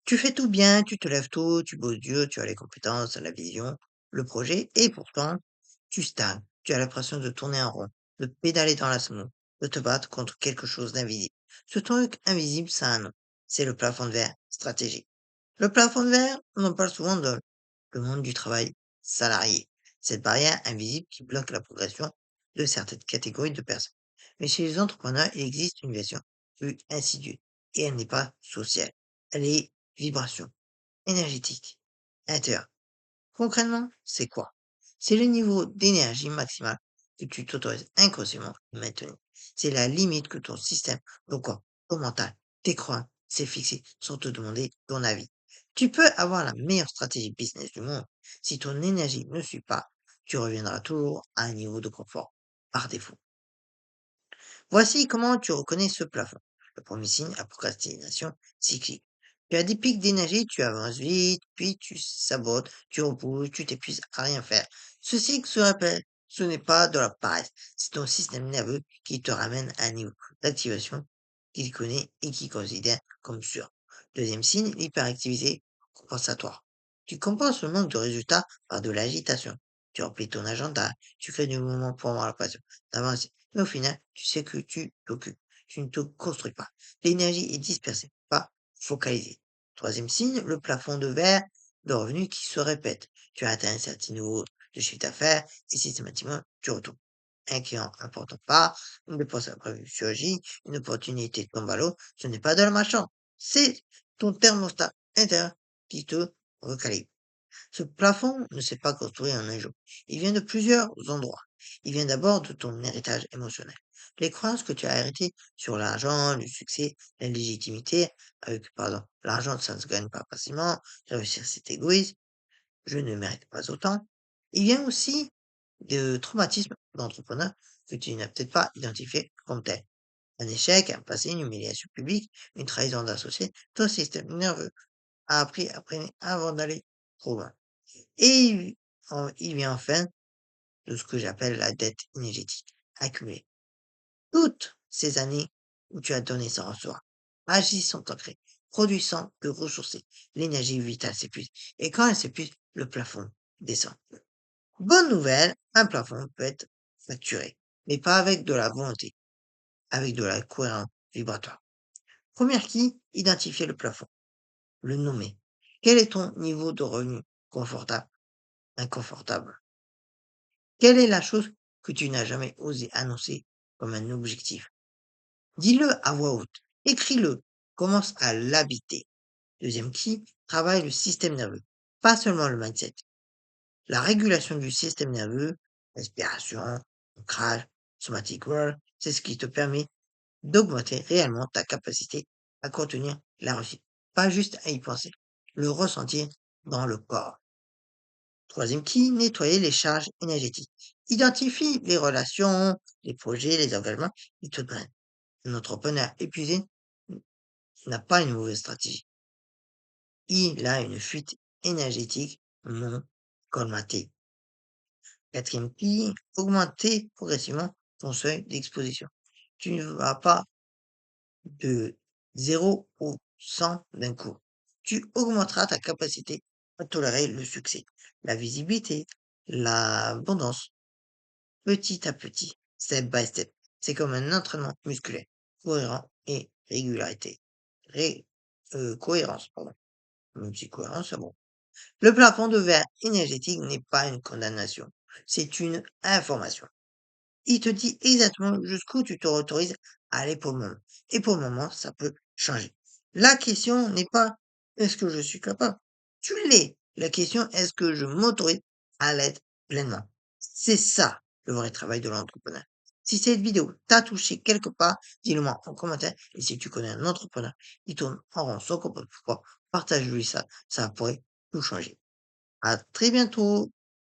Tu fais tout bien, tu te lèves tôt, tu bosses dur, tu as les compétences, la vision, le projet, et pourtant, tu stagnes. Tu as l'impression de tourner en rond, de pédaler dans la snow, de te battre contre quelque chose d'invisible. Ce truc invisible, ça a un nom. C'est le plafond de verre stratégique. Le plafond de verre, on en parle souvent dans le monde du travail salarié. Cette barrière invisible qui bloque la progression de certaines catégories de personnes. Mais chez les entrepreneurs, il existe une version plus insidieuse et elle n'est pas sociale. Elle est vibration énergétique intérieure. Concrètement, c'est quoi? C'est le niveau d'énergie maximale que tu t'autorises inconsciemment de maintenir. C'est la limite que ton système, ton corps, ton mental, tes croyances, s'est fixé sans te demander ton avis. Tu peux avoir la meilleure stratégie business du monde. Si ton énergie ne suit pas, tu reviendras toujours à un niveau de confort par défaut. Voici comment tu reconnais ce plafond. Le premier signe, la procrastination cyclique. Tu as des pics d'énergie, tu avances vite, puis tu sabotes, tu repousses, tu t'épuises à rien faire. Ce cycle se répète. Ce n'est pas de la paresse, c'est ton système nerveux qui te ramène à un niveau d'activation qu'il connaît et qu'il considère comme sûr. Deuxième signe, l'hyperactivité compensatoire. Tu compenses le manque de résultats par de l'agitation. Tu remplis ton agenda, tu crées du mouvement pour avoir la passion d'avancer. Mais au final, tu sais que tu t'occupes, tu ne te construis pas. L'énergie est dispersée, pas focalisée. Troisième signe, le plafond de verre de revenus qui se répète. Tu as atteint un certain niveau de chiffre d'affaires et systématiquement, tu retournes. Un client important part, une dépense imprévue surgit, une opportunité tombe à l'eau. Ce n'est pas de la malchance, c'est ton thermostat intérieur qui te recalibre. Ce plafond ne s'est pas construit en un jour. Il vient de plusieurs endroits. Il vient d'abord de ton héritage émotionnel. Les croyances que tu as héritées sur l'argent, le succès, la légitimité, avec, pardon, l'argent, ça ne se gagne pas facilement, réussir, c'est égoïste, je ne mérite pas autant. Il vient aussi de traumatismes d'entrepreneur que tu n'as peut-être pas identifié comme tel. Un échec, un passé, une humiliation publique, une trahison d'associé, ton système nerveux a appris à freiner avant d'aller trop loin. Et il vient enfin de ce que j'appelle la dette énergétique accumulée. Toutes ces années où tu as donné sans recevoir, agi sans t'ancrer, produit sans te ressourcer, l'énergie vitale s'épuise. Et quand elle s'épuise, le plafond descend. Bonne nouvelle, un plafond peut être facturé, mais pas avec de la volonté, avec de la cohérence vibratoire. Première key, identifier le plafond, le nommer. Quel est ton niveau de revenu confortable, inconfortable? Quelle est la chose que tu n'as jamais osé annoncer comme un objectif? Dis-le à voix haute. Écris-le. Commence à l'habiter. Deuxième key, travaille le système nerveux. Pas seulement le mindset. La régulation du système nerveux, respiration, ancrage, somatic work, c'est ce qui te permet d'augmenter réellement ta capacité à contenir la réussite. Pas juste à y penser. Le ressentir dans le corps. Troisième key, nettoyer les charges énergétiques. Identifie les relations, les projets, les engagements qui te drainent. Un entrepreneur épuisé n'a pas une mauvaise stratégie. Il a une fuite énergétique non colmatée. Quatrième key, augmenter progressivement ton seuil d'exposition. Tu ne vas pas de 0 au 100 d'un coup. Tu augmenteras ta capacité à tolérer le succès, la visibilité, l'abondance, petit à petit, step by step. C'est comme un entraînement musculaire, cohérent et régularité. Cohérence, pardon. Même si cohérence, c'est bon. Le plafond de verre énergétique n'est pas une condamnation, c'est une information. Il te dit exactement jusqu'où tu te autorises à aller pour le moment. Et pour le moment, ça peut changer. La question n'est pas est-ce que je suis capable? Tu l'es. La question est-ce que je m'autorise à l'être pleinement? C'est ça le vrai travail de l'entrepreneur. Si cette vidéo t'a touché quelque part, dis-le moi en commentaire. Et si tu connais un entrepreneur qui tourne en rond sans comprendre pourquoi, partage-lui ça. Ça pourrait tout changer. À très bientôt.